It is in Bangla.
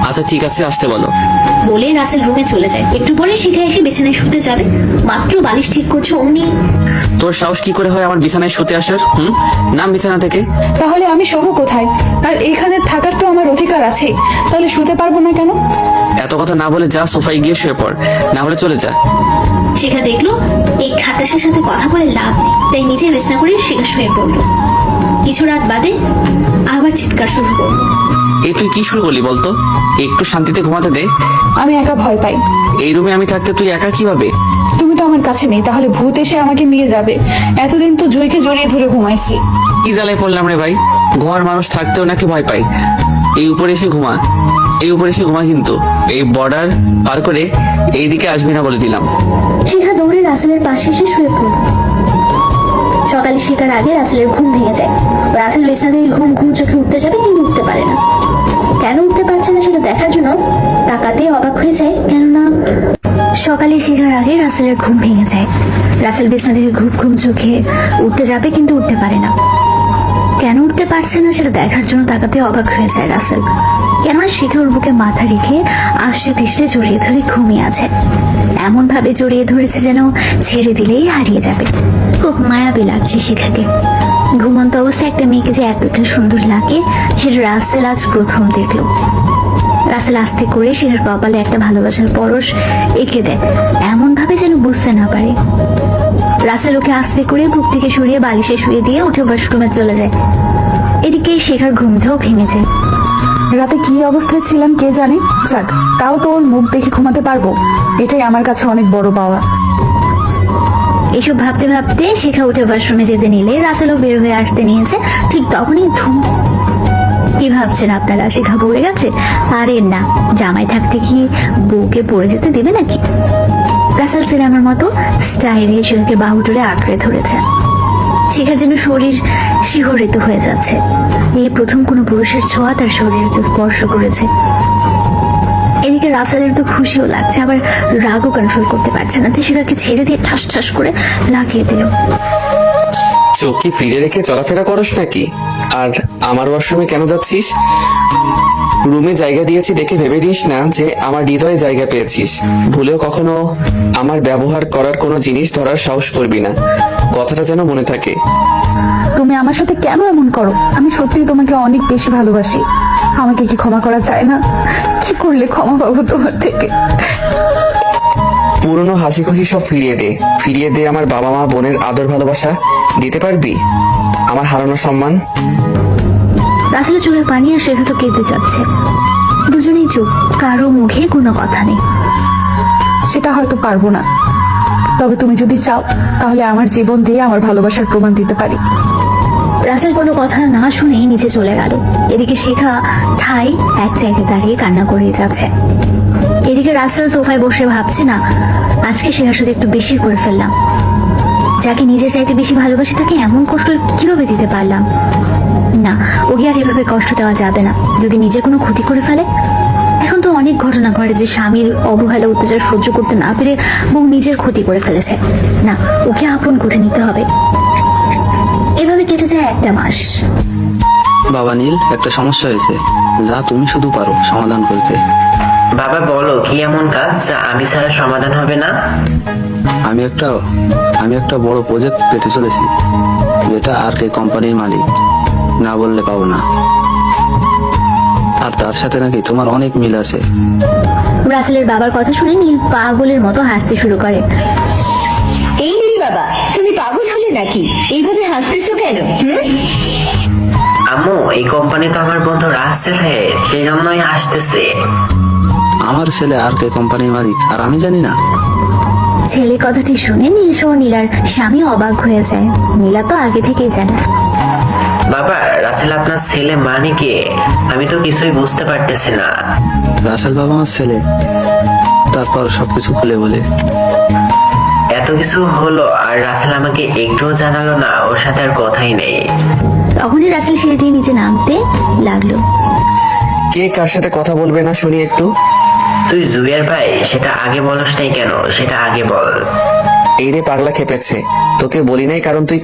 আচ্ছা ঠিক আছে, আসতে বলো। বলে রাসেল রুমে চলে যায়। একটু পরে শিখা এসে বিছানায় শুতে যাবে, মাত্র বালিশ ঠিক করছে অমনি তোর সাহস কি করে হয় আমার বিছানায় শুতে আসার? নাম বিছানা থেকে। তাহলে আমি শোবো কোথায়? আর এখানে থাকার তো আমার অধিকার আছে, তাহলে শুতে পারবো না কেন? এত কথা না বলে যা, সোফায় গিয়ে শুয়ে পড়, না হলে চলে যা। শিখা দেখলো এই খাটাসের সাথে কথা বলে লাভ নেই, তাই নিজে বিছানা করে শিখা শুয়ে পড়লো। কিছু রাত বাদে আবার চিৎকার শুরু করলো। এই তুই কি শুরু করলি বলতো? একটু শান্তিতে ঘুমাতে দে। আমি একা ভয় পাই। এই রুমে আমি থাকতে তুই একা কিভাবে? তুমি তো আমার কাছে নেই, তাহলে ভূত এসে আমাকে নিয়ে যাবে। এতদিন তো জয়কে জড়িয়ে ধরে ঘুমাইছি। কি জ্বালায় পড়লাম রে ভাই, ঘুমার মানুষ থাকতেও নাকি ভয় পাই। এই উপরে এসে ঘুমা, এই উপরে এসে ঘুমা, কিন্তু এই বর্ডার পার করে এইদিকে আসবি না বলে দিলাম। শিখা দৌড়ে রাসেলের পাশে এসে শুয়ে পড়ল। সকালে শিখার আগে রাসেলের ঘুম ভেঙে যায়। রাসেল বিছানা থেকে ঘুম ঘুম চোখে উঠতে যাবে, কিন্তু উঠতে পারে না। কেন উঠতে পারছে না সেটা দেখার জন্য তাকাতে অবাক হয়ে যায়, কেননা সকালে শিখার আগে রাসেলের ঘুম ভেঙে যায়। রাসেল বিছানা থেকে ঘুম ঘুম চোখে উঠতে যাবে, কিন্তু উঠতে পারে না। কেন উঠতে পারছে না সেটা দেখার জন্য তাকাতে অবাক হয়ে যায় রাসেল, কেননা শিখা ওর বুকে মাথা রেখে আষ্টে পৃষ্ঠে জড়িয়ে ধরে ঘুমিয়ে আছে। এমন ভাবে জড়িয়ে ধরেছে যেন ছেড়ে দিলেই হারিয়ে যাবে। খুব মায়াবী লাগছে শিখাকে। ঘুমন্ত অবস্থায় একটা মেয়েকে যে এতটা সুন্দর লাগে সেটা রাসেল আজ প্রথম দেখলো। রাসেল আস্তে করে শিখার কপালে একটা ভালোবাসার পরশ এঁকে দেয়, এমন ভাবে যেন বুঝতে না পারে। রাসেল ওকে আস্তে করে বুক থেকে সরিয়ে বালিশে শুয়ে দিয়ে উঠে ওয়াশরুমে চলে যায়। এদিকে শেখার ঘুমটাও ভেঙে যায়। রাতে কি অবস্থায় ছিলাম কে জানে, যাক তাও তো ওর মুখ দেখে ঘুমাতে পারবো, এটাই আমার কাছে অনেক বড় পাওয়া। এসব ভাবতে ভাবতে শিখা উঠে ওয়াশরুমে যেতে নিলে রাসেলও বের হয়ে আসতে নিয়েছে, ঠিক তখনই ধুম। কি ভাবছেন আপনারা, শিখা পড়ে গেছে? আরে না, জামাই থাকতে কি বউকে পড়ে যেতে দেবে নাকি? রাসেল সিনেমার মতো স্টাইলে শিখাকে বাহু জুড়ে আঁকড়ে ধরেছে। শিখা যেন শরীর শিহরিত হয়ে যাচ্ছে। এই প্রথম কোনো পুরুষের ছোঁয়া তার শরীরকে স্পর্শ করেছে। এদিকে রাসেলের তো খুশিও লাগছে, আবার রাগও কন্ট্রোল করতে পারছে না, তাই শিখাকে ছেড়ে দিয়ে ঠাস ঠাস করে লাগিয়ে দিল। চোখ কি ফ্রিজে রেখে চলাফেরা করস নাকি? আর আমার ওয়াশরুমে কেন যাচ্ছিস? রুমে জায়গা দিয়েছি দেখে ভেবে দিস না যে আমার হৃদয়ে জায়গা পেয়েছিস। ভুলেও কখনো আমার ব্যবহার করার কোনো জিনিস ধরার সাহস করবি না, কথাটা যেন মনে থাকে। তুমি আমার সাথে কেন এমন করো? আমি সত্যিই তোমাকে অনেক বেশি ভালোবাসি। আমাকে কি ক্ষমা করা যায় না? কি করলে ক্ষমা পাবো তোমার থেকে? পুরনো হাসি খুশি সব ফিরিয়ে দে, ফিরিয়ে দে আমার বাবা মা বোনের আদর ভালোবাসা। দিতে পারবি আমার হারানো সম্মান? রাসেলের চোখে পানি আর শেখা তো কেঁদে যাচ্ছে। দুজনেই চুপ, কারো মুখে কোনো কথা নেই। সেটা হয়তো পারবো না, তবে তুমি যদি চাও তাহলে আমার জীবন দিয়ে আমার ভালোবাসার প্রমাণ দিতে পারি। রাসেল কোনো কথা না শুনেই নিচে চলে গেল। এদিকে শেখা ঠাই এক জায়গায় দাঁড়িয়ে কান্না করে যাচ্ছে। এদিকে রাসেল সোফায় বসে ভাবছে, না আজকে শেখার সাথে একটু বেশি করে ফেললাম। যাকে নিজের চাইতে বেশি ভালোবাসি তাকে এমন কষ্ট কিভাবে দিতে পারলাম? না, ওকে আর এভাবে কষ্ট দেওয়া যাবে না। যদি নিজের কোনো ক্ষতি করে ফেলে? এখন তো অনেক ঘটনা ঘটে যে স্বামীর অবহেলা অত্যাচার সহ্য করতে না পেরে বউ নিজের ক্ষতি করে ফেলেছে। না, ওকে আপন করে নিতে হবে। এভাবে কেটে যায় একটা মাস। বাবা নীল, একটা সমস্যা হয়েছে, যা তুমি শুধু পারো সমাধান করতে। বাবা বলো, কি এমন কাজ যা আমি ছাড়া সমাধান হবে না? আমি একটা বড় প্রজেক্ট পেতে চলেছি, যেটা আর কে কোম্পানির মালিক না বললে পাবো না। আর তার সাথে নাকি তোমার অনেক মিল আছে। রাসেলের বাবার কথা শুনে নীল পাগলের মতো হাসতে শুরু করে। এই নীল বাবা, তুমি পাগল হলে নাকি? এইভাবে হাসতেছো কেন? আম্মু, এই কোম্পানি তো আমার বন্ধু রাসেলের, সেই জন্যই আসতেছে। আমার ছেলে আর কে কোম্পানির মালিক আর আমি জানি না? ছেলে কথাটি শুনে নীল সহ নীলার স্বামী অবাক হয়ে যায়। নীলা তো আগে থেকেই জানে। বাবা, রাসেল আপনার ছেলে মানে কে? আমি তো কিছুই বুঝতে পারতেছি না। রাসেল বাবা আমার ছেলে, তারপর সবকিছু খুলে বলে। এত কিছু হলো আর রাসেল আমাকে একটুও জানালো না, ওর সাথে আর কথাই নেই। তখনই রাসেল সিঁড়ি দিয়ে নিচে নামতে লাগলো। কে কার সাথে কথা বলবে না শুনি একটু? তুই জুবিয়ার ভাই, সেটা আগে বলস নাই কেন? সেটা আগে বল। এই রে পাগলা খেপেছে, তোকে বলি নাই কারণ তুই